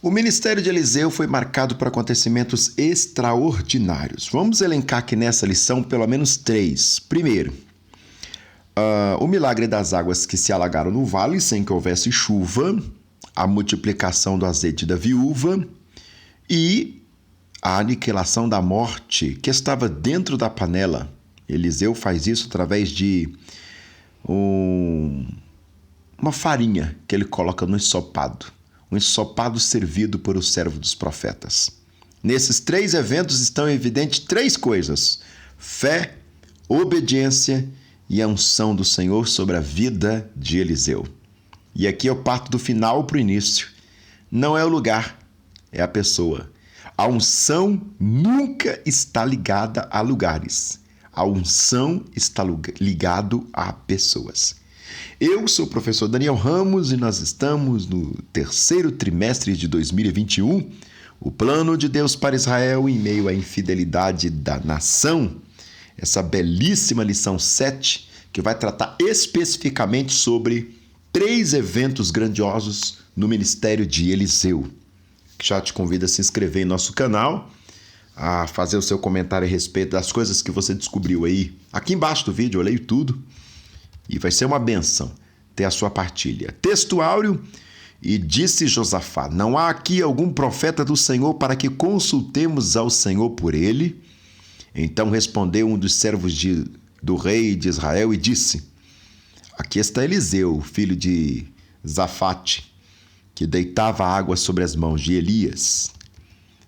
O ministério de Eliseu foi marcado por acontecimentos extraordinários. Vamos elencar aqui nessa lição pelo menos 3. Primeiro, o milagre das águas que se alagaram no vale sem que houvesse chuva, a multiplicação do azeite da viúva e a aniquilação da morte que estava dentro da panela. Eliseu faz isso através de uma farinha que ele coloca no ensopado. Um ensopado servido por o servo dos profetas. Nesses 3 eventos estão evidentes 3 coisas: fé, obediência e a unção do Senhor sobre a vida de Eliseu. E aqui eu parto do final para o início. Não é o lugar, é a pessoa. A unção nunca está ligada a lugares. A unção está ligado a pessoas. Eu sou o professor Daniel Ramos e nós estamos no 3º trimestre de 2021. O plano de Deus para Israel em meio à infidelidade da nação. Essa belíssima lição 7, que vai tratar especificamente sobre 3 eventos grandiosos no ministério de Eliseu. Já te convido a se inscrever em nosso canal, a fazer o seu comentário a respeito das coisas que você descobriu aí. Aqui embaixo do vídeo eu leio tudo. E vai ser uma bênção ter a sua partilha. Texto áureo: e disse Josafá: não há aqui algum profeta do Senhor para que consultemos ao Senhor por ele? Então respondeu um dos servos do rei de Israel e disse: aqui está Eliseu, filho de Zafate, que deitava água sobre as mãos de Elias.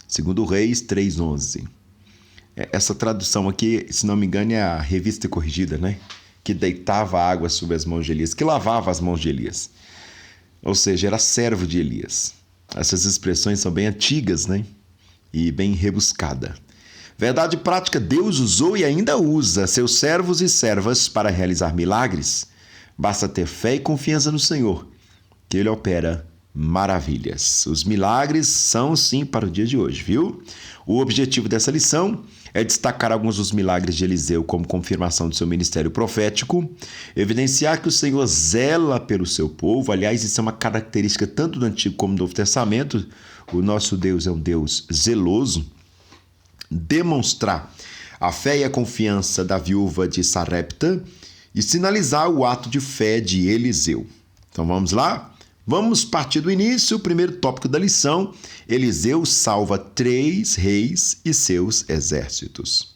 Segundo Reis 3:11. Essa tradução aqui, se não me engano, é a Revista Corrigida, né? Que deitava água sobre as mãos de Elias, que lavava as mãos de Elias. Ou seja, era servo de Elias. Essas expressões são bem antigas, né? E bem rebuscada. Verdade prática, Deus usou e ainda usa seus servos e servas para realizar milagres. Basta ter fé e confiança no Senhor, que Ele opera maravilhas. Os milagres são sim para o dia de hoje, viu? O objetivo dessa lição é destacar alguns dos milagres de Eliseu como confirmação do seu ministério profético, evidenciar que o Senhor zela pelo seu povo. Aliás, isso é uma característica tanto do Antigo como do Novo Testamento. O nosso Deus é um Deus zeloso. Demonstrar a fé e a confiança da viúva de Sarepta e sinalizar o ato de fé de Eliseu. Então vamos lá? Vamos partir do início. O primeiro tópico da lição: Eliseu salva 3 reis e seus exércitos.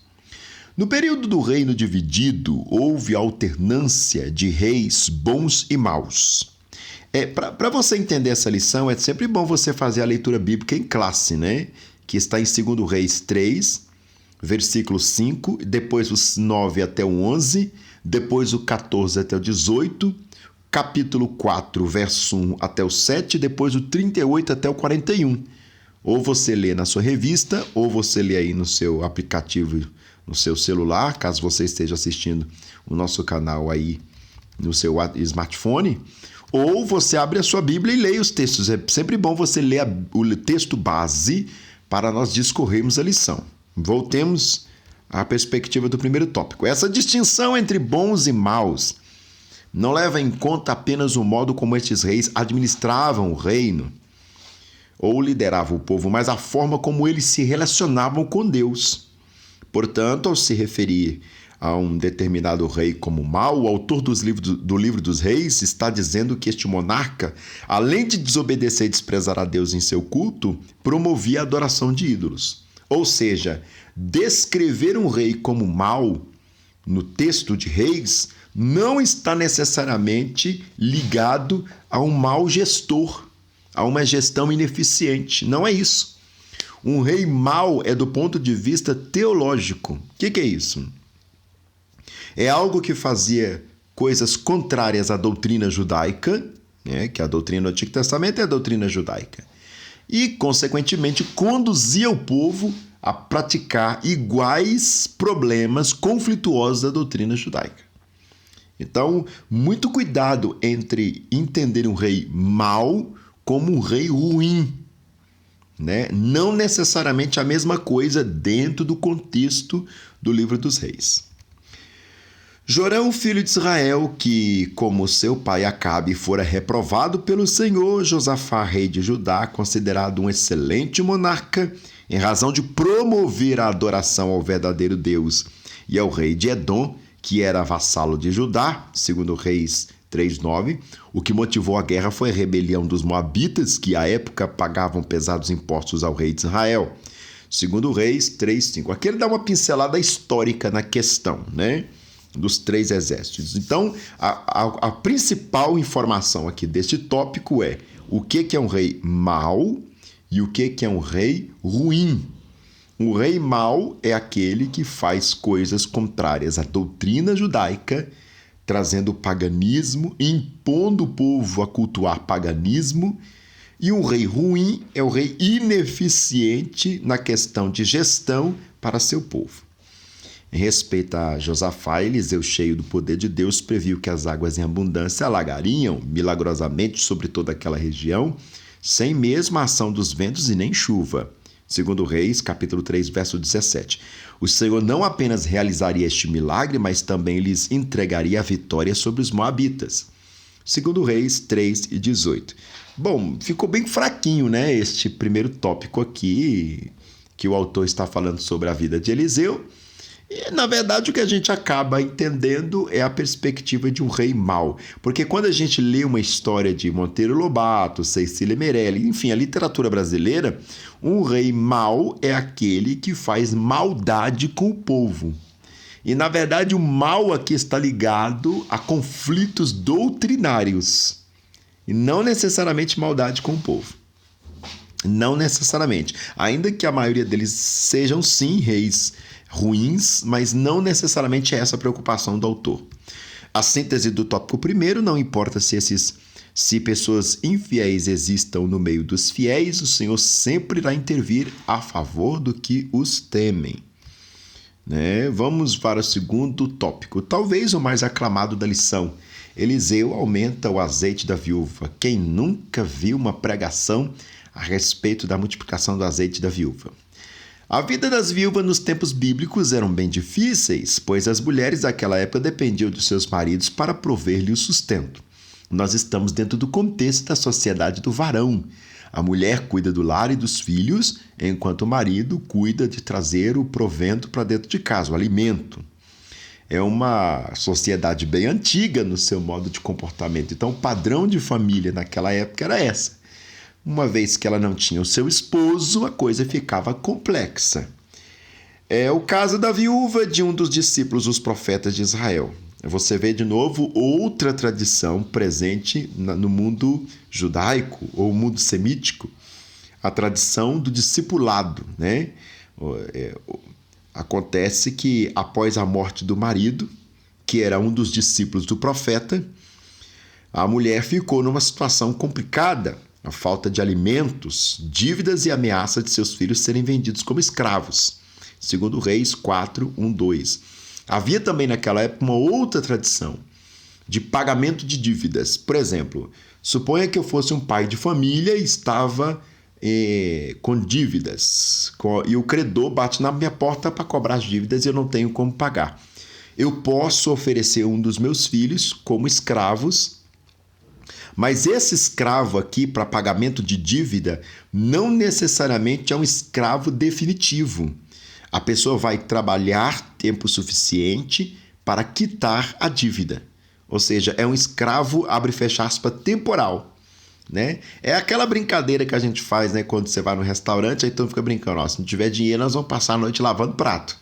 No período do reino dividido, houve alternância de reis bons e maus. Para você entender essa lição, é sempre bom você fazer a leitura bíblica em classe, né? Que está em 2 Reis 3, versículo 5, depois os 9 até o 11, depois o 14 até o 18, capítulo 4, verso 1 até o 7, depois o 38 até o 41. Ou você lê na sua revista, ou você lê aí no seu aplicativo, no seu celular, caso você esteja assistindo o nosso canal aí no seu smartphone, ou você abre a sua Bíblia e leia os textos. É sempre bom você ler o texto base para nós discorrermos a lição. Voltemos à perspectiva do primeiro tópico. Essa distinção entre bons e maus não leva em conta apenas o modo como estes reis administravam o reino ou lideravam o povo, mas a forma como eles se relacionavam com Deus. Portanto, ao se referir a um determinado rei como mau, o autor do livro dos reis está dizendo que este monarca, além de desobedecer e desprezar a Deus em seu culto, promovia a adoração de ídolos. Ou seja, descrever um rei como mau no texto de Reis não está necessariamente ligado a um mau gestor, a uma gestão ineficiente. Não é isso. Um rei mau é do ponto de vista teológico. O que é isso? É algo que fazia coisas contrárias à doutrina judaica, né, que a doutrina do Antigo Testamento é a doutrina judaica, e, consequentemente, conduzia o povo a praticar iguais problemas conflituosos da doutrina judaica. Então, muito cuidado entre entender um rei mau como um rei ruim, né? Não necessariamente a mesma coisa dentro do contexto do livro dos reis. Jorão, filho de Israel, que, como seu pai Acabe, fora reprovado pelo Senhor, Josafá, rei de Judá, considerado um excelente monarca, em razão de promover a adoração ao verdadeiro Deus, e ao rei de Edom, que era vassalo de Judá, segundo Reis 3:9, o que motivou a guerra foi a rebelião dos moabitas, que à época pagavam pesados impostos ao rei de Israel. Segundo Reis 3:5. Aqui ele dá uma pincelada histórica na questão, né? Dos 3 exércitos. Então, a principal informação aqui deste tópico é o que é um rei mau e o que é um rei ruim. Um rei mau é aquele que faz coisas contrárias à doutrina judaica, trazendo o paganismo, impondo o povo a cultuar paganismo. E um rei ruim é o rei ineficiente na questão de gestão para seu povo. Em respeito a Josafá, Eliseu, cheio do poder de Deus, previu que as águas em abundância alagariam milagrosamente sobre toda aquela região, sem mesmo a ação dos ventos e nem chuva. Segundo Reis, capítulo 3, verso 17. O Senhor não apenas realizaria este milagre, mas também lhes entregaria a vitória sobre os moabitas. Segundo Reis 3:18. Bom, ficou bem fraquinho, né, este primeiro tópico aqui, que o autor está falando sobre a vida de Eliseu. E, na verdade, o que a gente acaba entendendo é a perspectiva de um rei mau. Porque quando a gente lê uma história de Monteiro Lobato, Cecília Meirelles, enfim, a literatura brasileira, um rei mau é aquele que faz maldade com o povo. E, na verdade, o mal aqui está ligado a conflitos doutrinários. E não necessariamente maldade com o povo. Não necessariamente. Ainda que a maioria deles sejam, sim, reis ruins, mas não necessariamente é essa a preocupação do autor. A síntese do tópico primeiro: não importa se pessoas infiéis existam no meio dos fiéis, o Senhor sempre irá intervir a favor do que os temem. Né? Vamos para o segundo tópico, talvez o mais aclamado da lição. Eliseu aumenta o azeite da viúva. Quem nunca viu uma pregação a respeito da multiplicação do azeite da viúva? A vida das viúvas nos tempos bíblicos eram bem difíceis, pois as mulheres daquela época dependiam de seus maridos para prover-lhe o sustento. Nós estamos dentro do contexto da sociedade do varão. A mulher cuida do lar e dos filhos, enquanto o marido cuida de trazer o provento para dentro de casa, o alimento. É uma sociedade bem antiga no seu modo de comportamento. Então, o padrão de família naquela época era essa. Uma vez que ela não tinha o seu esposo, a coisa ficava complexa. É o caso da viúva de um dos discípulos dos profetas de Israel. Você vê de novo outra tradição presente no mundo judaico ou mundo semítico, a tradição do discipulado, né? Acontece que após a morte do marido, que era um dos discípulos do profeta, a mulher ficou numa situação complicada. A falta de alimentos, dívidas e ameaça de seus filhos serem vendidos como escravos. Segundo Reis 4:1-2. Havia também naquela época uma outra tradição de pagamento de dívidas. Por exemplo, suponha que eu fosse um pai de família e estava com dívidas e o credor bate na minha porta para cobrar as dívidas e eu não tenho como pagar. Eu posso oferecer um dos meus filhos como escravos. Mas esse escravo aqui, para pagamento de dívida, não necessariamente é um escravo definitivo. A pessoa vai trabalhar tempo suficiente para quitar a dívida. Ou seja, é um escravo, abre e fecha aspas, temporal. Né? É aquela brincadeira que a gente faz, né, quando você vai no restaurante, aí então fica brincando, se não tiver dinheiro, nós vamos passar a noite lavando prato.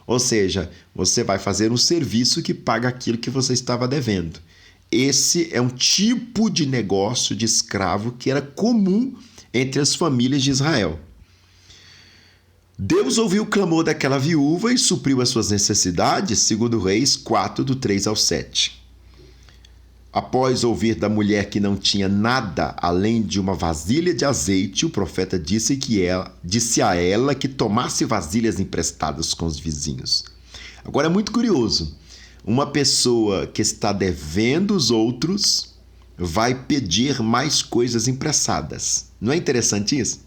Ou seja, você vai fazer um serviço que paga aquilo que você estava devendo. Esse é um tipo de negócio de escravo que era comum entre as famílias de Israel. Deus ouviu o clamor daquela viúva e supriu as suas necessidades, segundo Reis 4:3-7. Após ouvir da mulher que não tinha nada além de uma vasilha de azeite, o profeta disse a ela que tomasse vasilhas emprestadas com os vizinhos. Agora é muito curioso. Uma pessoa que está devendo os outros vai pedir mais coisas emprestadas. Não é interessante isso?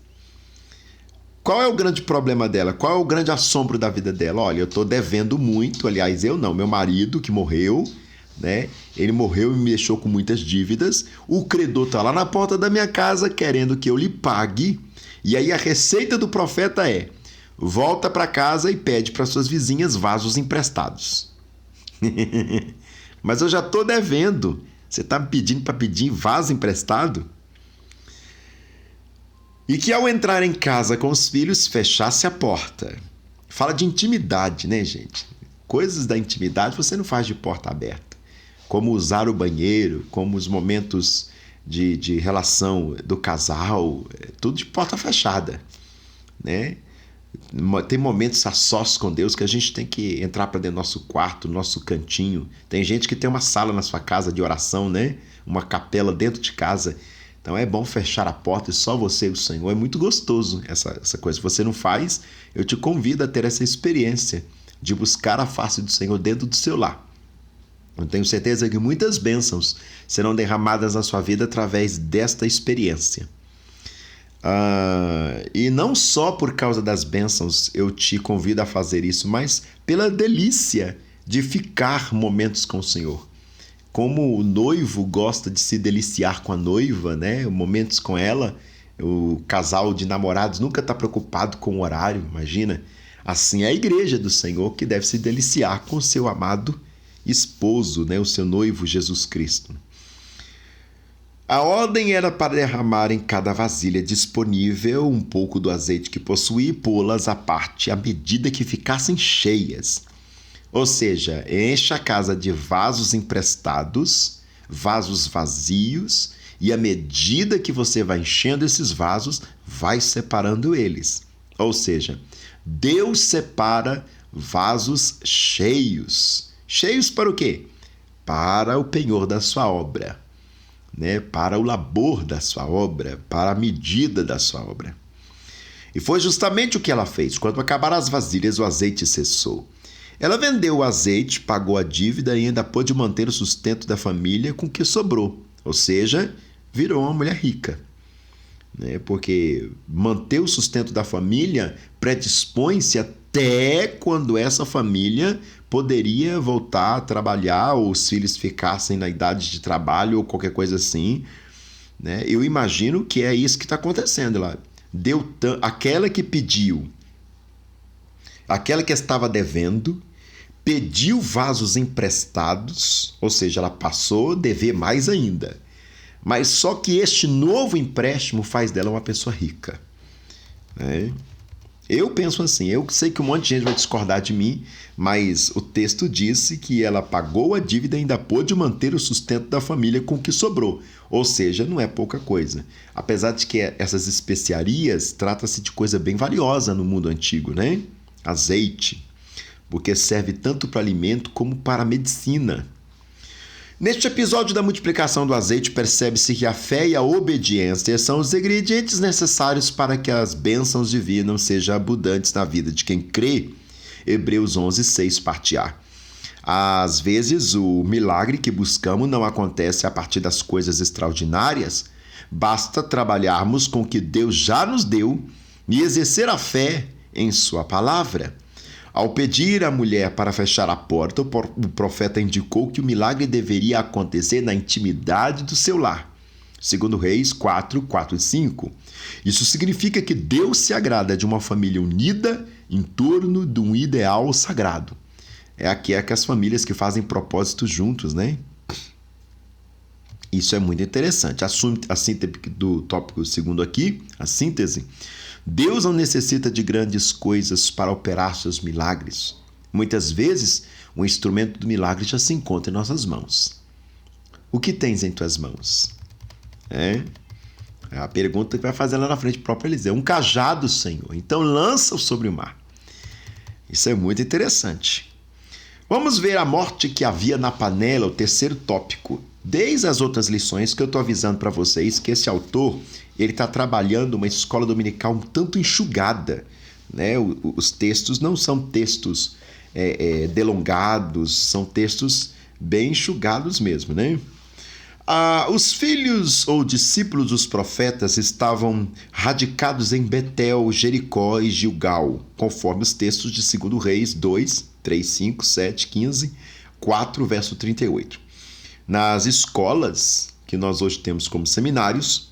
Qual é o grande problema dela? Qual é o grande assombro da vida dela? Olha, eu estou devendo muito, aliás, eu não, meu marido que morreu, né? Ele morreu e me deixou com muitas dívidas. O credor está lá na porta da minha casa querendo que eu lhe pague. E aí a receita do profeta é: volta para casa e pede para suas vizinhas vasos emprestados. Mas eu já estou devendo. Você está me pedindo para pedir vaso emprestado? E que ao entrar em casa com os filhos, fechasse a porta. Fala de intimidade, né, gente? Coisas da intimidade você não faz de porta aberta. Como usar o banheiro, como os momentos de relação do casal, tudo de porta fechada, né? Tem momentos a sós com Deus que a gente tem que entrar para dentro do nosso quarto, no nosso cantinho. Tem gente que tem uma sala na sua casa de oração, né? Uma capela dentro de casa. Então é bom fechar a porta e só você e o Senhor. É muito gostoso essa coisa. Se você não faz, eu te convido a ter essa experiência de buscar a face do Senhor dentro do seu lar. Eu tenho certeza que muitas bênçãos serão derramadas na sua vida através desta experiência. E não só por causa das bênçãos eu te convido a fazer isso, mas pela delícia de ficar momentos com o Senhor. Como o noivo gosta de se deliciar com a noiva, né? Momentos com ela, o casal de namorados nunca está preocupado com o horário, imagina. Assim é a igreja do Senhor que deve se deliciar com o seu amado esposo, né? O seu noivo Jesus Cristo. A ordem era para derramar em cada vasilha disponível um pouco do azeite que possuía e pô-las à parte à medida que ficassem cheias. Ou seja, enche a casa de vasos emprestados, vasos vazios, e à medida que você vai enchendo esses vasos, vai separando eles. Ou seja, Deus separa vasos cheios. Cheios para o quê? Para o penhor da sua obra, né? Para o labor da sua obra, para a medida da sua obra. E foi justamente o que ela fez. Quando acabaram as vasilhas, o azeite cessou. Ela vendeu o azeite, pagou a dívida e ainda pôde manter o sustento da família com o que sobrou. Ou seja, virou uma mulher rica, né? Porque manter o sustento da família predispõe-se até quando essa família poderia voltar a trabalhar ou os filhos ficassem na idade de trabalho ou qualquer coisa assim, né? Eu imagino que é isso que está acontecendo lá. Aquela que pediu, aquela que estava devendo, pediu vasos emprestados, ou seja, ela passou a dever mais ainda. Mas só que este novo empréstimo faz dela uma pessoa rica, né? Eu penso assim, eu sei que um monte de gente vai discordar de mim, mas o texto disse que ela pagou a dívida e ainda pôde manter o sustento da família com o que sobrou. Ou seja, não é pouca coisa. Apesar de que essas especiarias trata-se de coisa bem valiosa no mundo antigo, né? Azeite, porque serve tanto para alimento como para a medicina. Neste episódio da multiplicação do azeite, percebe-se que a fé e a obediência são os ingredientes necessários para que as bênçãos divinas sejam abundantes na vida de quem crê. Hebreus 11:6, parte A. Às vezes, o milagre que buscamos não acontece a partir das coisas extraordinárias. Basta trabalharmos com o que Deus já nos deu e exercer a fé em sua palavra. Ao pedir à mulher para fechar a porta, o profeta indicou que o milagre deveria acontecer na intimidade do seu lar. Segundo Reis 4:4 e 5. Isso significa que Deus se agrada de uma família unida em torno de um ideal sagrado. É aqui as famílias que fazem propósitos juntos, né? Isso é muito interessante. A síntese do tópico segundo aqui, a síntese. Deus não necessita de grandes coisas para operar seus milagres. Muitas vezes, o instrumento do milagre já se encontra em nossas mãos. O que tens em tuas mãos? É a pergunta que vai fazer lá na frente o próprio Eliseu. Um cajado, Senhor. Então lança-o sobre o mar. Isso é muito interessante. Vamos ver a morte que havia na panela, o terceiro tópico. Desde as outras lições que eu estou avisando para vocês que esse autor ele está trabalhando uma escola dominical um tanto enxugada, né? Os textos não são textos delongados, são textos bem enxugados mesmo, né? Os filhos ou discípulos dos profetas estavam radicados em Betel, Jericó e Gilgal, conforme os textos de 2 Reis 2, 3, 5, 7, 15, 4, verso 38. Nas escolas, que nós hoje temos como seminários,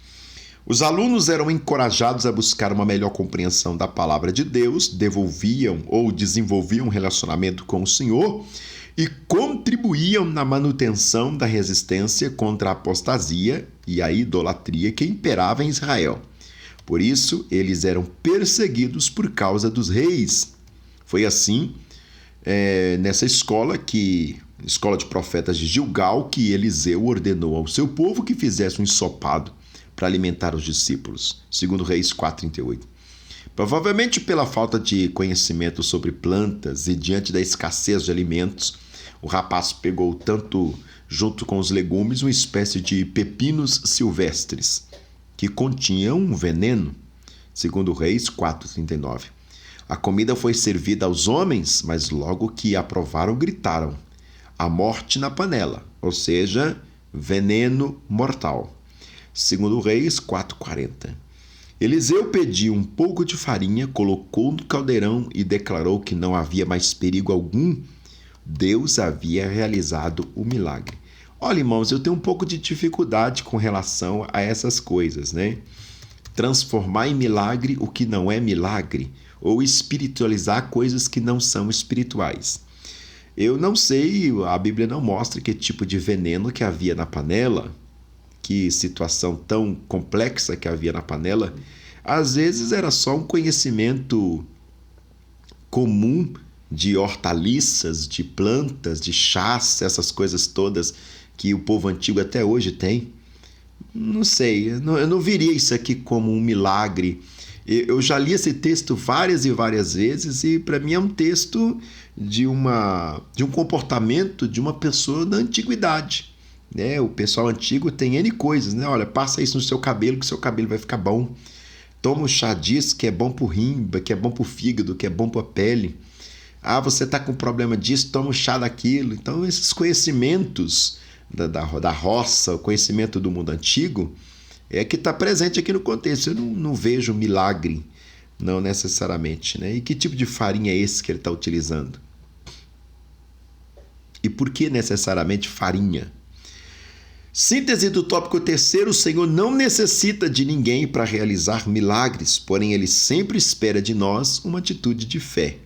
os alunos eram encorajados a buscar uma melhor compreensão da palavra de Deus, desenvolviam um relacionamento com o Senhor e contribuíam na manutenção da resistência contra a apostasia e a idolatria que imperava em Israel. Por isso, eles eram perseguidos por causa dos reis. Foi assim, nessa escola de profetas de Gilgal, que Eliseu ordenou ao seu povo que fizesse um ensopado para alimentar os discípulos. 2 Reis 4:38. Provavelmente pela falta de conhecimento sobre plantas e diante da escassez de alimentos, o rapaz pegou tanto junto com os legumes uma espécie de pepinos silvestres que continham um veneno. 2 Reis 4:39. A comida foi servida aos homens, mas logo que a provaram gritaram: a morte na panela, ou seja, veneno mortal. 2 Reis 4:40. Eliseu pediu um pouco de farinha, colocou no caldeirão e declarou que não havia mais perigo algum. Deus havia realizado o milagre. Olha, irmãos, eu tenho um pouco de dificuldade com relação a essas coisas, né? Transformar em milagre o que não é milagre, ou espiritualizar coisas que não são espirituais. Eu não sei, a Bíblia não mostra que tipo de veneno que havia na panela, que situação tão complexa que havia na panela. Às vezes era só um conhecimento comum de hortaliças, de plantas, de chás, essas coisas todas que o povo antigo até hoje tem. Não sei, eu não viria isso aqui como um milagre. Eu já li esse texto várias e várias vezes e para mim é um texto de um comportamento de uma pessoa da antiguidade. Né? O pessoal antigo tem N coisas, né? Olha, passa isso no seu cabelo que o seu cabelo vai ficar bom. Toma o chá disso que é bom pro rim, que é bom pro fígado, que é bom pra pele. Você tá com problema disso, toma o chá daquilo. Então esses conhecimentos da roça, o conhecimento do mundo antigo é que está presente aqui no contexto. Eu não vejo milagre, não necessariamente. Né? E que tipo de farinha é esse que ele está utilizando? E por que necessariamente farinha? Síntese do tópico 3º: o Senhor não necessita de ninguém para realizar milagres, porém Ele sempre espera de nós uma atitude de fé.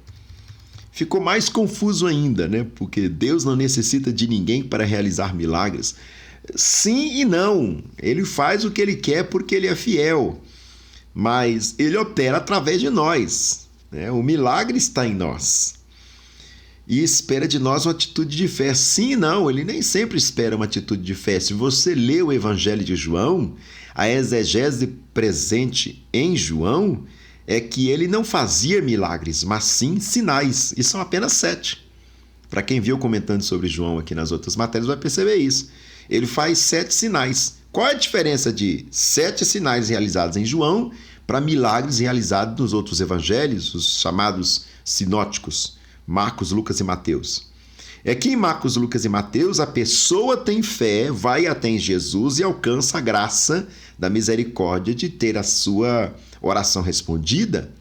Ficou mais confuso ainda, né? Porque Deus não necessita de ninguém para realizar milagres. Sim e não. Ele faz o que Ele quer porque Ele é fiel, mas Ele opera através de nós. Né? O milagre está em nós. E espera de nós uma atitude de fé. Sim e não, ele nem sempre espera uma atitude de fé. Se você lê o Evangelho de João, a exegese presente em João é que ele não fazia milagres, mas sim sinais. E são apenas 7. Para quem viu comentando sobre João aqui nas outras matérias vai perceber isso. Ele faz 7 sinais. Qual é a diferença de 7 sinais realizados em João para milagres realizados nos outros evangelhos, os chamados sinóticos? Marcos, Lucas e Mateus. É que em Marcos, Lucas e Mateus a pessoa tem fé, vai até em Jesus e alcança a graça da misericórdia de ter a sua oração respondida.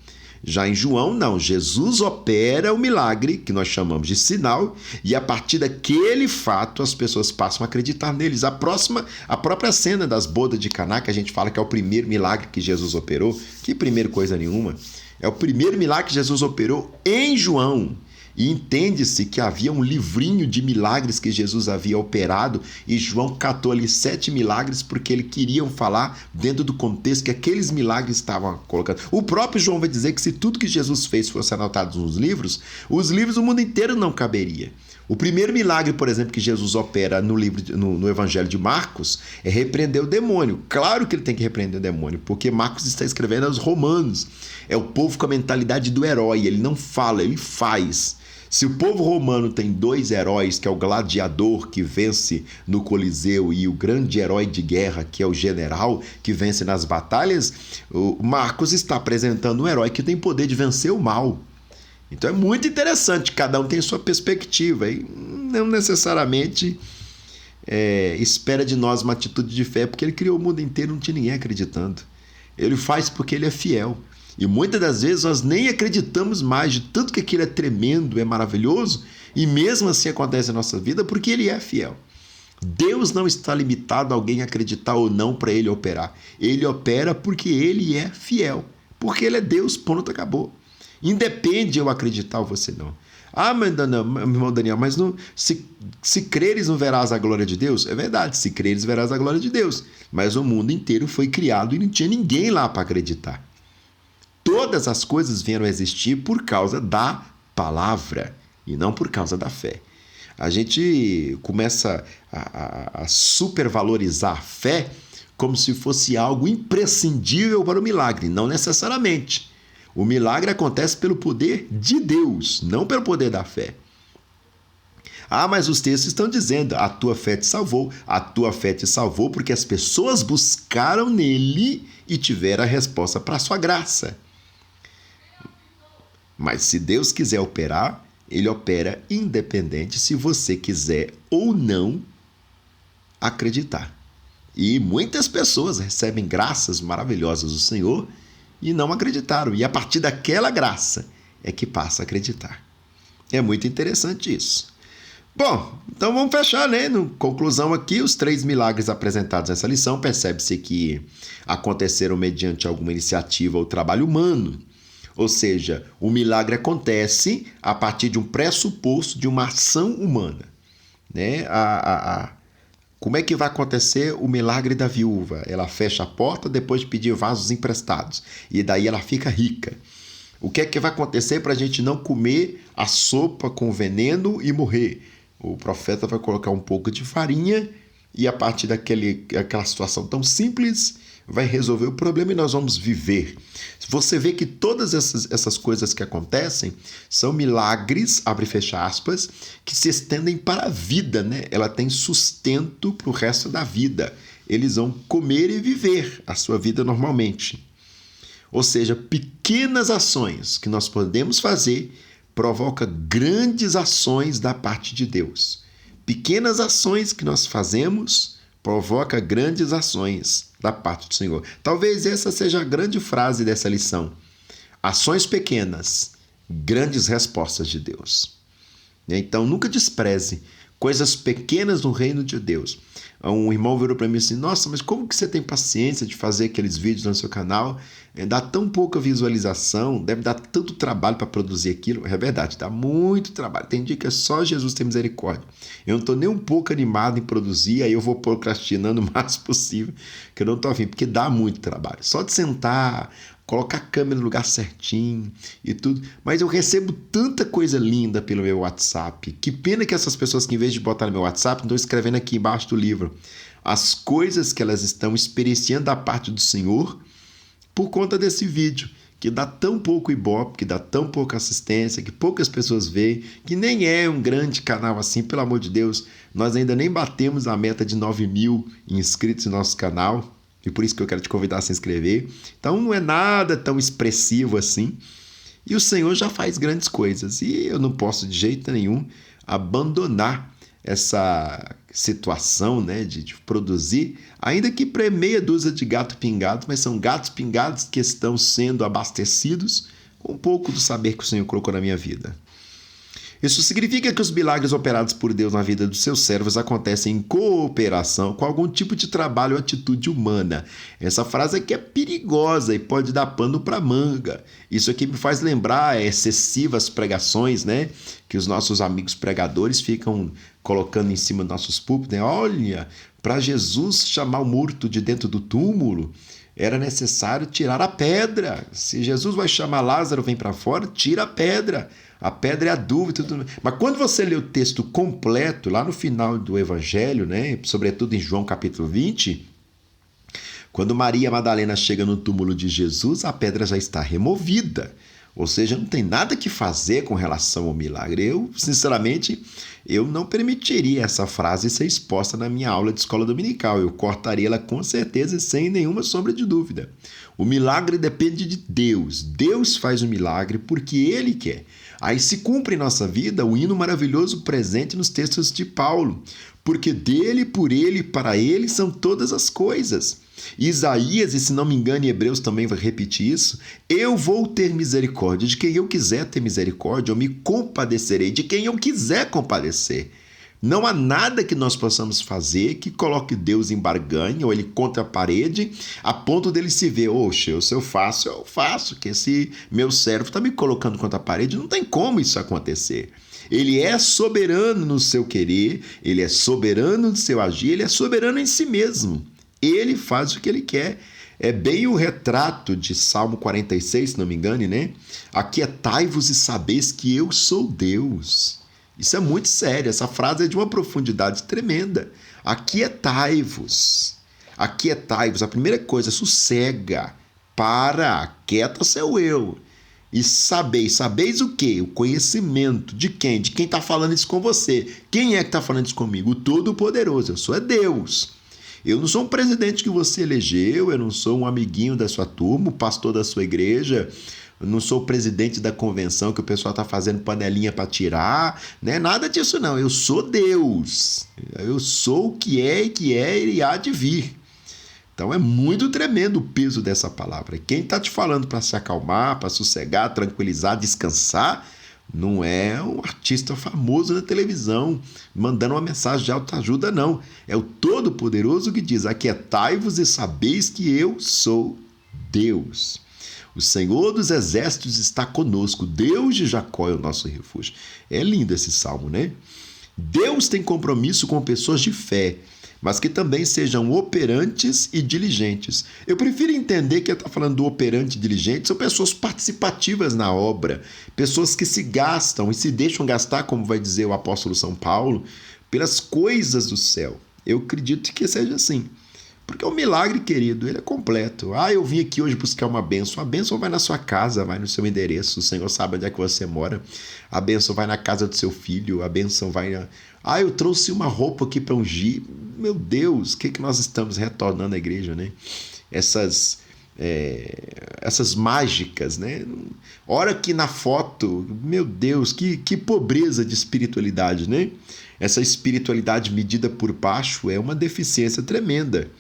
Já em João, não. Jesus opera o milagre, que nós chamamos de sinal, e a partir daquele fato as pessoas passam a acreditar neles. A própria cena das bodas de Caná, que a gente fala que é o primeiro milagre que Jesus operou, que primeiro coisa nenhuma, é o primeiro milagre que Jesus operou em João. E entende-se que havia um livrinho de milagres que Jesus havia operado e João catou ali 7 milagres porque ele queria falar dentro do contexto que aqueles milagres estavam colocando. O próprio João vai dizer que se tudo que Jesus fez fosse anotado nos livros, os livros do mundo inteiro não caberia. O primeiro milagre, por exemplo, que Jesus opera no Evangelho de Marcos é repreender o demônio. Claro que ele tem que repreender o demônio, porque Marcos está escrevendo aos romanos. É o povo com a mentalidade do herói, ele não fala, ele faz. Se o povo romano tem 2 heróis, que é o gladiador que vence no Coliseu e o grande herói de guerra, que é o general que vence nas batalhas, o Marcos está apresentando um herói que tem poder de vencer o mal. Então é muito interessante, cada um tem sua perspectiva e não necessariamente espera de nós uma atitude de fé, porque ele criou o mundo inteiro, não tinha ninguém acreditando. Ele faz porque ele é fiel. E muitas das vezes nós nem acreditamos mais, de tanto que aquilo é tremendo, é maravilhoso, e mesmo assim acontece na nossa vida porque ele é fiel. Deus não está limitado a alguém acreditar ou não para ele operar. Ele opera porque ele é fiel. Porque ele é Deus, ponto, acabou. Independe eu acreditar ou você não. Mas não, meu irmão Daniel, mas não, se creres não verás a glória de Deus? É verdade, se creres verás a glória de Deus. Mas o mundo inteiro foi criado e não tinha ninguém lá para acreditar. Todas as coisas vieram a existir por causa da palavra e não por causa da fé. A gente começa a supervalorizar a fé como se fosse algo imprescindível para o milagre. Não necessariamente. O milagre acontece pelo poder de Deus, não pelo poder da fé. Mas os textos estão dizendo, a tua fé te salvou. A tua fé te salvou porque as pessoas buscaram nele e tiveram a resposta para a sua graça. Mas se Deus quiser operar, ele opera independente se você quiser ou não acreditar. E muitas pessoas recebem graças maravilhosas do Senhor e não acreditaram. E a partir daquela graça é que passa a acreditar. É muito interessante isso. Bom, então vamos fechar, né? Na conclusão aqui, os 3 milagres apresentados nessa lição, percebe-se que aconteceram mediante alguma iniciativa ou trabalho humano. Ou seja, o milagre acontece a partir de um pressuposto de uma ação humana. Né? Como é que vai acontecer o milagre da viúva? Ela fecha a porta depois de pedir vasos emprestados. E daí ela fica rica. O que é que vai acontecer para a gente não comer a sopa com veneno e morrer? O profeta vai colocar um pouco de farinha e a partir daquela situação tão simples vai resolver o problema e nós vamos viver. Você vê que todas essas coisas que acontecem são milagres, abre e fecha aspas, que se estendem para a vida, né? Ela tem sustento para o resto da vida. Eles vão comer e viver a sua vida normalmente. Ou seja, pequenas ações que nós podemos fazer provocam grandes ações da parte de Deus. Pequenas ações que nós fazemos provoca grandes ações da parte do Senhor. Talvez essa seja a grande frase dessa lição. Ações pequenas, grandes respostas de Deus. Então, nunca despreze coisas pequenas no reino de Deus. Um irmão virou para mim assim, nossa, mas como que você tem paciência de fazer aqueles vídeos no seu canal? Dá tão pouca visualização, deve dar tanto trabalho para produzir aquilo. É verdade, dá muito trabalho. Tem dia que é só Jesus ter misericórdia. Eu não estou nem um pouco animado em produzir, aí eu vou procrastinando o mais possível, que eu não estou afim, porque dá muito trabalho. Só de sentar, colocar a câmera no lugar certinho e tudo. Mas eu recebo tanta coisa linda pelo meu WhatsApp. Que pena que essas pessoas que, em vez de botar no meu WhatsApp, estão escrevendo aqui embaixo do livro as coisas que elas estão experienciando da parte do Senhor por conta desse vídeo, que dá tão pouco ibope, que dá tão pouca assistência, que poucas pessoas veem, que nem é um grande canal assim, pelo amor de Deus. Nós ainda nem batemos a meta de 9.000 inscritos no nosso canal. E por isso que eu quero te convidar a se inscrever. Então não é nada tão expressivo assim. E o Senhor já faz grandes coisas. E eu não posso de jeito nenhum abandonar essa situação, né, de produzir, ainda que para meia dúzia de gatos pingados, mas são gatos pingados que estão sendo abastecidos com um pouco do saber que o Senhor colocou na minha vida. Isso significa que os milagres operados por Deus na vida dos seus servos acontecem em cooperação com algum tipo de trabalho ou atitude humana. Essa frase aqui é perigosa e pode dar pano para manga. Isso aqui me faz lembrar excessivas pregações, né? Que os nossos amigos pregadores ficam colocando em cima dos nossos púlpitos, né? Olha, para Jesus chamar o morto de dentro do túmulo, era necessário tirar a pedra. Se Jesus vai chamar Lázaro, vem para fora, tira a pedra. A pedra é a dúvida. Tudo. Mas quando você lê o texto completo, lá no final do Evangelho, né, sobretudo em João capítulo 20, quando Maria Madalena chega no túmulo de Jesus, a pedra já está removida. Ou seja, não tem nada que fazer com relação ao milagre. Eu, sinceramente, eu não permitiria essa frase ser exposta na minha aula de escola dominical. Eu cortaria ela com certeza, sem nenhuma sombra de dúvida. O milagre depende de Deus. Deus faz o milagre porque Ele quer. Aí se cumpre em nossa vida o hino maravilhoso presente nos textos de Paulo. Porque dele, por ele e para ele são todas as coisas. Isaías, e se não me engano, Hebreus também vai repetir isso. Eu vou ter misericórdia de quem eu quiser ter misericórdia, eu me compadecerei de quem eu quiser compadecer. Não há nada que nós possamos fazer que coloque Deus em barganha ou ele contra a parede, a ponto dele se ver, oxe, se eu faço, que esse meu servo está me colocando contra a parede. Não tem como isso acontecer. Ele é soberano no seu querer, ele é soberano no seu agir, ele é soberano em si mesmo. Ele faz o que ele quer. É bem o retrato de Salmo 46, se não me engane, né? Aquietai-vos e sabeis que eu sou Deus. Isso é muito sério, essa frase é de uma profundidade tremenda. Aquietai-vos. Aquietai-vos. A primeira coisa, sossega, para, aquieta seu eu. E sabeis o quê? O conhecimento de quem? De quem está falando isso com você. Quem é que está falando isso comigo? O Todo-Poderoso. Eu sou Deus. Eu não sou um presidente que você elegeu, eu não sou um amiguinho da sua turma, o pastor da sua igreja, eu não sou o presidente da convenção que o pessoal está fazendo panelinha para tirar, né? Nada disso não. Eu sou Deus. Eu sou o que é e há de vir. Então é muito tremendo o peso dessa palavra. Quem está te falando para se acalmar, para sossegar, tranquilizar, descansar, não é um artista famoso na televisão mandando uma mensagem de autoajuda, não. É o Todo-Poderoso que diz: aquietai-vos e sabeis que eu sou Deus. O Senhor dos Exércitos está conosco. Deus de Jacó é o nosso refúgio. É lindo esse salmo, né? Deus tem compromisso com pessoas de fé, mas que também sejam operantes e diligentes. Eu prefiro entender que ele está falando do operante e diligente, são pessoas participativas na obra, pessoas que se gastam e se deixam gastar, como vai dizer o apóstolo São Paulo, pelas coisas do céu. Eu acredito que seja assim. Porque o milagre, querido, ele é completo. Eu vim aqui hoje buscar uma bênção. A bênção vai na sua casa, vai no seu endereço. O Senhor sabe onde é que você mora. A bênção vai na casa do seu filho. A bênção vai na... eu trouxe uma roupa aqui para ungir. Meu Deus, o que nós estamos retornando à igreja, né? Essas mágicas, né? Ora que na foto, meu Deus, que pobreza de espiritualidade, né? Essa espiritualidade medida por baixo é uma deficiência tremenda.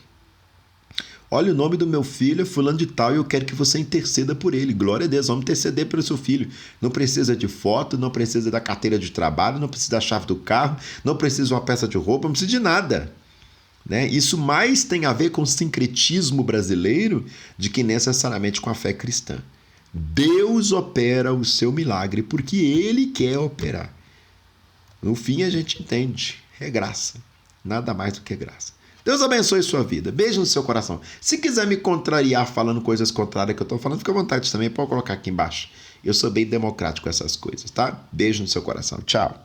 Olha, o nome do meu filho é fulano de tal e eu quero que você interceda por ele. Glória a Deus, vamos interceder pelo seu filho. Não precisa de foto, não precisa da carteira de trabalho, não precisa da chave do carro, não precisa de uma peça de roupa, não precisa de nada. Né? Isso mais tem a ver com o sincretismo brasileiro do que necessariamente com a fé cristã. Deus opera o seu milagre porque Ele quer operar. No fim a gente entende, é graça, nada mais do que graça. Deus abençoe sua vida, beijo no seu coração. Se quiser me contrariar falando coisas contrárias que eu estou falando, fica à vontade também, pode colocar aqui embaixo. Eu sou bem democrático com essas coisas, tá? Beijo no seu coração, tchau.